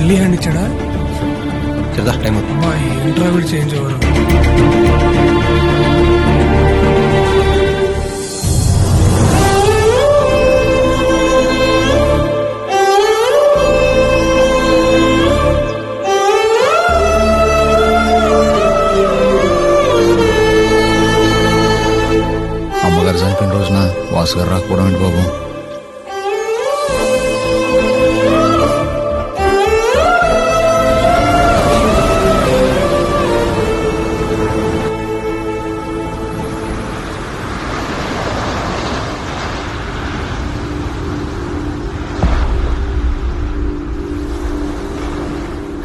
మళ్ళీ హ్యాండ్ ఇచ్చాడా? సరదా టైం అవుతుంది. అమ్మాయి ఇంటర్వ్యూ చేంజ్ అవ్వడం. అమ్మగారు చనిపోయిన రోజున వాసు గారు రాకపోవడం ఏంటి బాబు?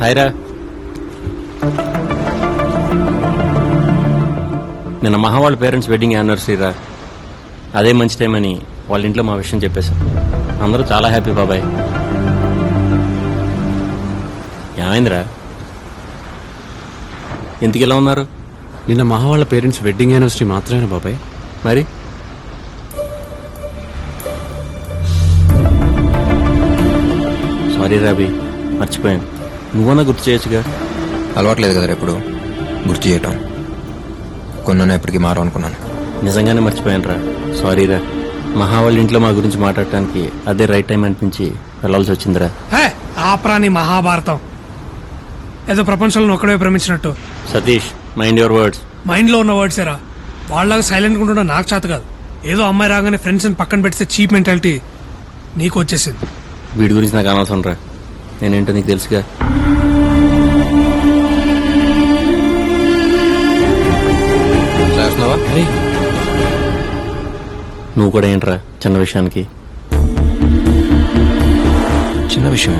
హాయ్రా. నిన్న మహా వాళ్ళ పేరెంట్స్ వెడ్డింగ్ యానివర్సరీ రా. అదే మంచి టైం అని వాళ్ళ ఇంట్లో మా విషయం చెప్పేశాం. అందరూ చాలా హ్యాపీ బాబాయ్. ఏమైందిరా, ఎందుకు ఇలా ఉన్నారు? నిన్న మహా వాళ్ళ పేరెంట్స్ వెడ్డింగ్ యానివర్సరీ మాత్రమేనా బాబాయ్? మరి సారీ రాబీ, మర్చిపోయాను. నువ్వన్నా గుర్తు చేయొచ్చుగా. అలవాట్లేదు కదా ఎప్పుడు గుర్తు చేయటం. కొన్న ఎప్పటికీ మారు అనుకున్నాను. నిజంగానే మర్చిపోయాను రా, సారీ రా. మహా వాళ్ళ ఇంట్లో మా గురించి మాట్లాడటానికి అదే రైట్ టైం అనిపించి వెళ్ళాల్సి వచ్చిందిరా. ఆపరాని మహాభారతం ఏదో ప్రపంచంలో ఒక్కడే ప్రేమించినట్టు. Satish, mind your words. Mind లో ఉన్న వర్డ్స్ ఏరా. వాళ్ళగా సైలెంట్ ఉంటున్నా నాకు చేత కాదు. ఏదో అమ్మాయి రాగానే ఫ్రెండ్స్ పక్కన పెడితే చీప్ మెంటాలిటీ నీకు వచ్చేసింది. వీడి గురించి నాకు అనవసరం రా, నేనేంటో నీకు తెలుసుగా. నువ్వు కూడా ఏంట్రా చిన్న విషయానికి? చిన్న విషయం?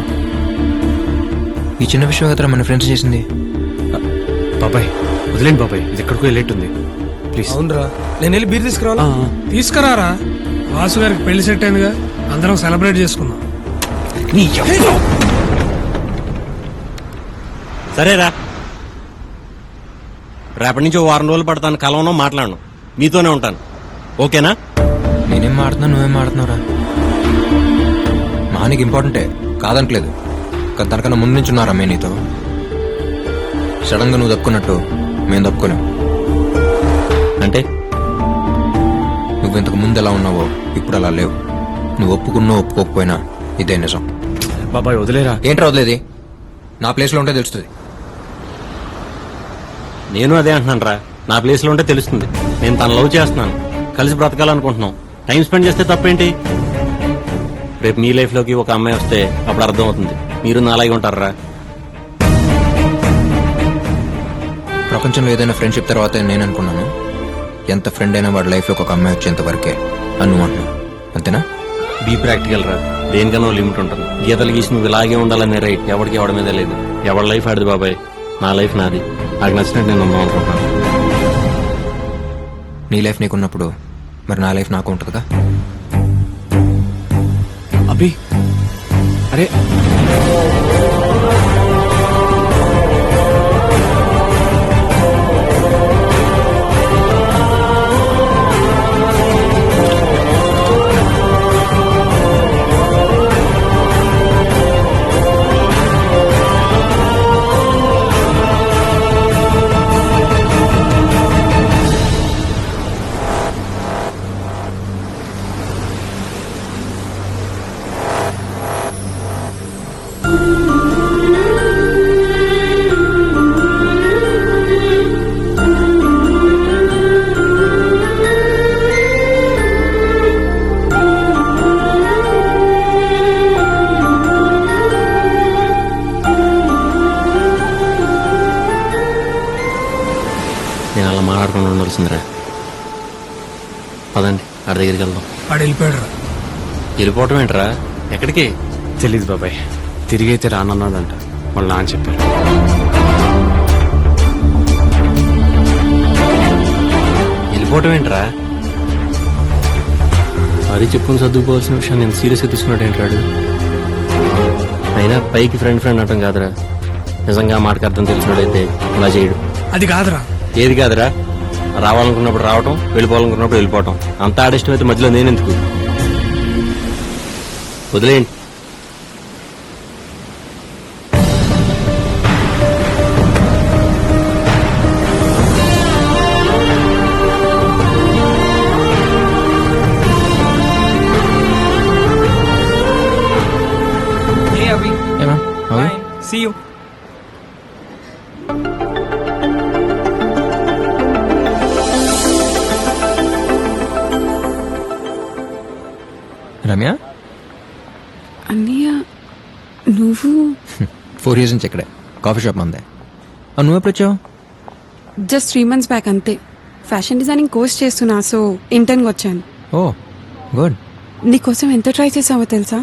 ఈ చిన్న విషయం కదా మన ఫ్రెండ్స్ చేసింది. బాబాయ్ వదిలేండి బాబాయ్, ఇది ఎక్కడికో వెళ్ళేట్టుంది. ప్లీజ్. అవునరా, నేను వెళ్ళి బీర్ తీసుకురావాలా? తీసుకురారా. వాసు గారికి పెళ్లి సెట్ అయిందిగా, అందరం సెలబ్రేట్ చేసుకుందాం. సరేరా, రేపటి నుంచి 2 వారం రోజులు పడతాను. కలవను, మాట్లాడను, నీతోనే ఉంటాను. ఓకేనా? నేనేం మాడుతున్నా, నువ్వేం మాడుతున్నావురా? మహానికి ఇంపార్టెంటే కాదనట్లేదు, కానీ తనకన్నా ముందు నుంచి ఉన్నారా మేము నీతో. సడన్ గా నువ్వు తప్పుకున్నట్టు మేము తప్పుకోలేం. అంటే నువ్వు ఇంతకు ముందు ఎలా ఉన్నావో ఇప్పుడు అలా లేవు. నువ్వు ఒప్పుకున్నా ఒప్పుకోకపోయినా ఇదే నిజం. బాబాయ్ వదిలేరా. ఏంట్రా వదిలేది? నా ప్లేస్ లో ఉంటే తెలుస్తుంది. నేను అదే అంటున్నాను రా, నా ప్లేస్ లో ఉంటే తెలుస్తుంది. నేను తను లవ్ చేస్తున్నాను, కలిసి బ్రతకాలనుకుంటున్నాం. టైం స్పెండ్ చేస్తే తప్పేంటి? రేపు మీ లైఫ్ లోకి ఒక అమ్మాయి వస్తే అప్పుడు అర్థం అవుతుంది. మీరు నాలాగే ఉంటారా? ప్రపంచంలో ఏదైనా ఫ్రెండ్షిప్ తర్వాత నేను అనుకున్నాను, ఎంత ఫ్రెండ్ అయినా వాడి లైఫ్ లో ఒక అమ్మాయి వచ్చేంత వరకే అని నువ్వు అంటున్నావు. అంతేనా? బీ ప్రాక్టికల్ రా, దేనికన్నా లిమిట్ ఉంటుంది. గీతలు గీసి నువ్వు ఇలాగే ఉండాలనే రైట్ ఎవరికి ఎవడి మీద లేదు. ఎవరి లైఫ్ ఆడిది బాబాయ్, నా లైఫ్ నాది. నాకు నచ్చినట్టు నేను ఉందాం అనుకుంటున్నాను. నీ లైఫ్ నీకున్నప్పుడు మరి నా లైఫ్ నాకు ఉంటుందిగా. అభి అరే నేను అలా మాట్లాడుకుంటూ ఉండాల్సిందిరా. పదండి, ఆడి దగ్గరికి వెళ్దాం. వాడు వెళ్ళిపోయాడు. వెళ్ళిపోవటం ఏంట్రా? ఎక్కడికి? తెలీదు బాబాయ్, తిరిగి అయితే రానన్నాడంట వాళ్ళ నాన్న చెప్పారు. వెళ్ళిపోవటం ఏంట్రా? అది చెప్పుకుని సర్దుకుపోవాల్సిన విషయం నేను సీరియస్గా తీసుకున్నాడు ఏంటాడు. అయినా పైకి ఫ్రెండ్ అంటాం కాదురా. నిజంగా మాటకు అర్థం తెలిసినట్టయితే అలా చేయడు. అది కాదురా. ఏది కాదురా? రావాలనుకున్నప్పుడు రావటం, వెళ్ళిపోవాలనుకున్నప్పుడు వెళ్ళిపోవటం. అంత ఆడిష్టం అయితే మధ్యలో నేనెందుకు? వదిలేయండి. See you. రమ్య అన్నయ్య నువ్వు 4 years నుంచి ఇక్కడే కాఫీ షాప్ మందే. నువ్వు ఎప్పుడు వచ్చావు? జస్ట్ 3 months బ్యాక్ అంతే. ఫ్యాషన్ డిజైనింగ్ కోర్స్ చేస్తున్నా, సో ఇంటర్న్గా వచ్చాను. ఓ గుడ్. నీకోసం ఎంత ట్రై చేసావో తెలుసా?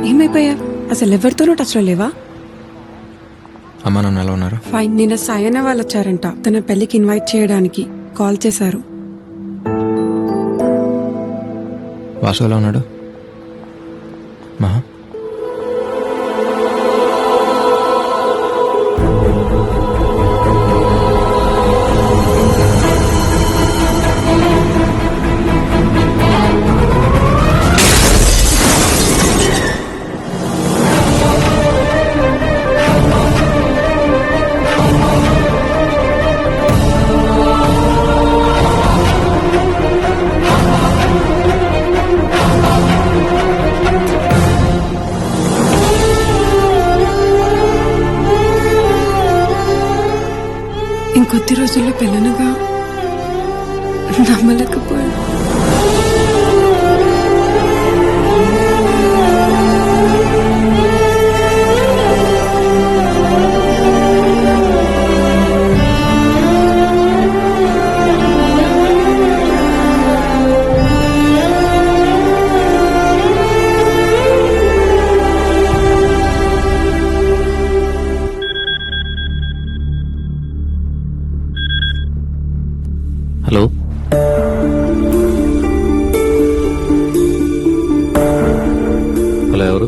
ఏమైపోయా? అసలు ఎవరితోనూ టచ్లో లేవా? అమ్మా నాన్న ఎలా ఉన్నారు? ఫైన్. నిన్న సాయన వాళ్ళు వచ్చారంట, తన పెళ్లికి ఇన్వైట్ చేయడానికి కాల్ చేశారు. వాసు ఎలా ఉన్నాడు? మహా ఇంకొద్ది రోజుల్లో పెళ్ళనగా నమ్మలేకపోయాను. హలో, హలో, ఎవరు?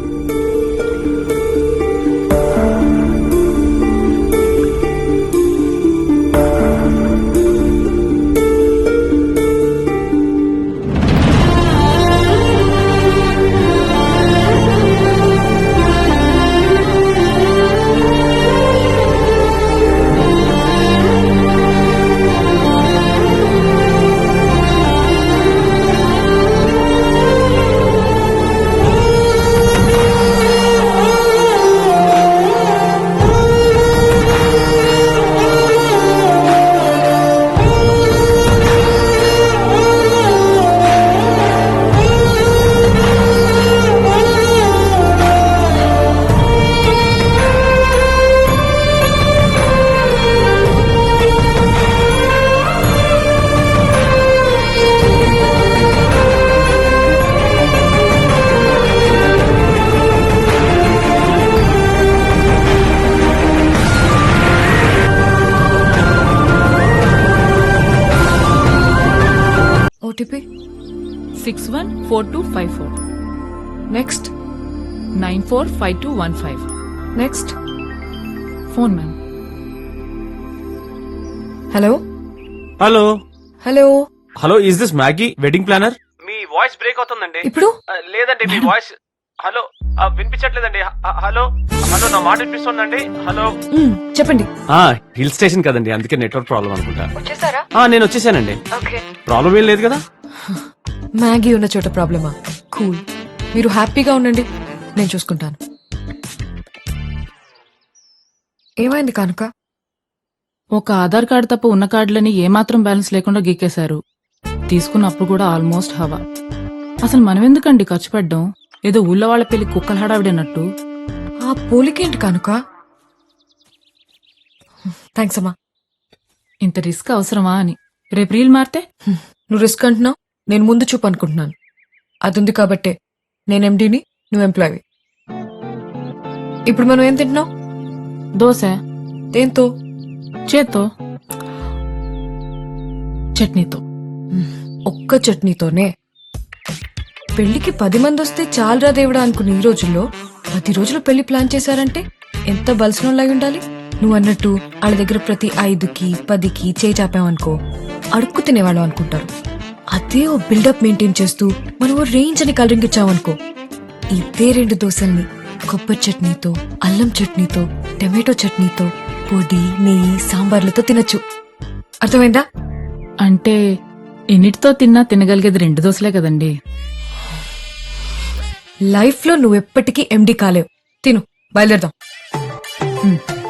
OTP 614254. Next 945215. Next phone man. Hello. Hello Hello. Hello, is this Maggi wedding planner? Me voice break అవుతుందండి. ఇప్పుడు లేదండి, మీ వాయిస్ హలో వినిపించట్లేదండి. హలో హలో, నా మాట వినిపిస్తుందండి. హలో. చెప్పండి. హిల్ స్టేషన్ కదండి, అందుకే నెట్వర్క్ ప్రాబ్లం అనుకుంటా. వచ్చేసారా? నేను వచ్చేసానండి. ఓకే. ప్రాబ్లం ఏం లేదు కదా? మ్యాగీ ఉన్న చోట ప్రాబ్లమా? కూల్. మీరు హ్యాపీగా ఉండండి, నేను చూసుకుంటాను. ఏమైంది కనుక? ఒక ఆధార్ కార్డు తప్ప ఉన్న కార్డులని ఏమాత్రం బ్యాలెన్స్ లేకుండా గీకేశారు. తీసుకున్నప్పుడు కూడా ఆల్మోస్ట్ హవా. అసలు మనమెందుకండి ఖర్చు పెట్టడం? ఏదో ఊళ్ళో వాళ్ళ పెళ్లి కుక్కల హడావిడన్నట్టు. ఆ పోలికేంటి కనుక? థ్యాంక్స్ అమ్మా. ఇంత రిస్క్ అవసరమా అని. రేపు రీల్ మారితే? నువ్వు రిస్క్ అంటున్నావు, నేను ముందు చూపు అనుకుంటున్నాను. అది ఉంది కాబట్టే నేను ఎండీని, నువ్వు ఎంప్లాయీ. ఇప్పుడు మనం ఏం తింటున్నావు? దోశ. దేంతో? చేత్తో. చట్నీతో. ఒక్క చట్నీతోనే? పెళ్లికి 10 మంది వస్తే చాలరా దేవుడా అనుకుని ఈ రోజుల్లో 10 రోజులు పెళ్లి ప్లాన్ చేశారంటే ఎంత బలసినోళ్ళై ఉండాలి? నువ్వు అన్నట్టు వాళ్ళ దగ్గర ప్రతి 5కి 10కి చేయి చాపామనుకో అడుక్కు తినేవాళ్ళం అనుకుంటారు. అదే ఓ బిల్డప్ మెయింటైన్ చేస్తూ మనం ఓ రేంజ్ అని కలరింగ్ ఇచ్చామనుకో, ఇదే 2 దోశల్ని కొబ్బరి చట్నీతో, అల్లం చట్నీతో, టమాటో చట్నీతో, పొడి, నెయ్యి, సాంబార్లతో తినచ్చు. అర్థమైందా? అంటే ఎన్నిటితో తిన్నా తినగలిగేది 2 దోశలే కదండి. లైఫ్ లో నువ్వెప్పటికీ ఎండి కాలేవు. తిను, బయలుదేరదాం. ఉమ్.